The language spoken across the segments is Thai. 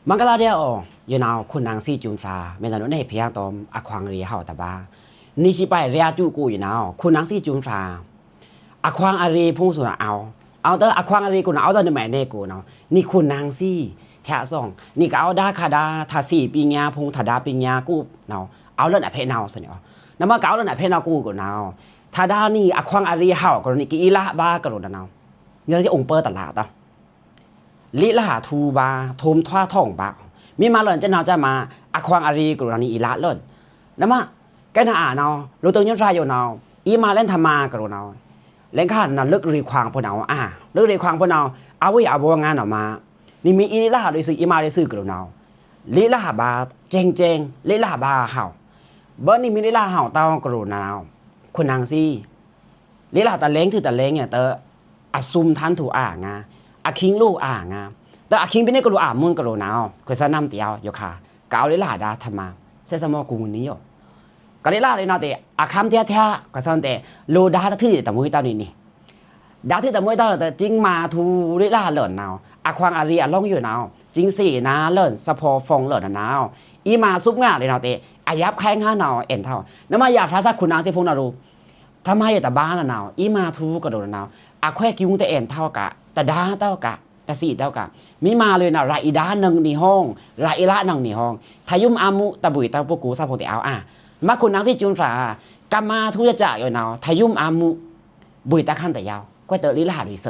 มันก็ลาเดียวอยู่นาวคุณนางซีจุนฟ้าเมื่อตอนนั้นเพียงตอมอควางเรียเฮาตาบ้านี่ชิไปเรียจูกูอยู่นาวคุณนางซีจุนฟ้าอควางอารีพุ่งส่วนเอาเตออควางอารีกูเอาเตอในแม่เนกูเนาะนี่คุณนางซีแท้ซองนี่ก็เอาดาคาดาทาสีปีญาพุ่งทาดาปีญากูเนาะเอาเล่นอเพเนาเสนอน้ำมาเก่าเล่นอเพเนากูกูเนาะทาดานี่อควางอารีเฮาก็นี่กีละบ้ากระโดดเนาะเงื่อนที่องค์เปิดตลาดต่อลิละทูบาทมท่าท่องบามีมาเล่นจะนาจะมาอควางอารีกรณีอีละเล่นน้ำมาแกน่าเนาะรู้ตัวยันทรายอยู่เนาะอีมาเล่นธรรมากรเนาะเล่นข้านั่นเลิกรีควางพวกเนาเลิกรีควางพวกเนาเอาไว้เอาบัวงานออกมานี่มีอีละเลยซื้ออีมาเลยซื้อกรเนาลิละบาเจงลิละบาเห่าเบอร์นี่มีลิละเห่าเต้ากรเนาคุณนางซีลิละตะเล้งถือตะเล้งเนี่ยเตออซุมทันถูงาอาคิงลูกงาแต่อาคิงเป็นนี่ก็รู้มึงก็รู้นาวเคยสนำเตียวอยู่ค่ะกาวเลยล่ะดาทำมาเสสมอกูนี้อ่ะก็เลยล่ะเลยนาเตะอาคำเทียก็สอนแต่โลดาที่แต่มวยตานี่ดาที่แต่มวยตาแต่จริงมาทูเลยล่ะเหลินนาวอาควางอารีล่องอยู่นาวจริงสี่นาเหลินสะพอฟองเหลินนาวอีมาซุปงาเลยนาเตะอายับแข้งห้านาวเอ็นเท่าน้ำมาอยากพระสักคุณนางที่พงนารูทำไมอยู่แต่บ้านนาวอีมาทูกระโดดนาวอาแควกิ้งแต่เอ็นเท่ากะแต่ดาเท่ากะแต่สี่เท่ากับมีมาเลยนะไรอีด้าหนึ่งในห้องไรอีละหนึ่งในห้องทายุมอามุตะบุยตะปุกูซาโพติเอามาคุณนังสิจุนฝากามาทุจจะอยู่นาวทายุมอามุบุยตะขันแต่ยาวก็เตอลิละหาดิเซ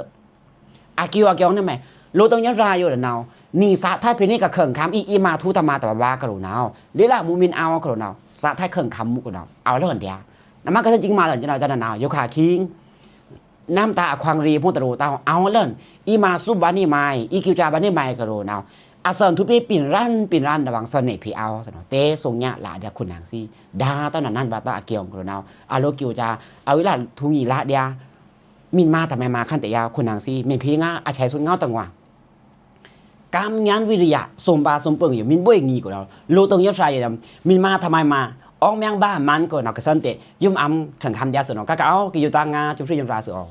อากิวอากิองนั่นไหมรู้ตรงยันรายอยู่นาวนี่สะท้ายเพนี่กับเข่งคำอีมาทุตมาแต่ว่ากระโดดนาวลิละมูมินเอากระโดดนาวสะท้ายเข่งคำมุกนาวเอาเรื่องเดียวน้ำมันก็จริงมาหลังจากนั้นจะนาวโยคาคิงน้ำตาควางรีพวกตะโรเตาเอาเล่นอีมาซุบบานี่ไม่อีคิวจาบานี่ไม่กระโดนเอาอาเซนทุบปีนรันระวังสนเนพีเอาสนเตทรงเนี่ยหลาเดียคุณนางซีดาตอนนั้นบาตาอาเกียงกระโดนเอาอาโลกิวจาเอาวิลาทุงีละเดียมินมาแต่ไม่มาขั้นแต่ยาวคุณนางซีมินพีง่าอาชัยสุนเงาตังวากามงานวิริยะสมบาสมเปิงอยู่มินบ่อยงีกเราโลตรงยศชายอย่างมินมาทำไมมาออกเมียงบ้ามันก็นักสันเตยุ่มอ้ำถึงคำยาสนองก็เอากิจตางาจุฟรีจำราสือออก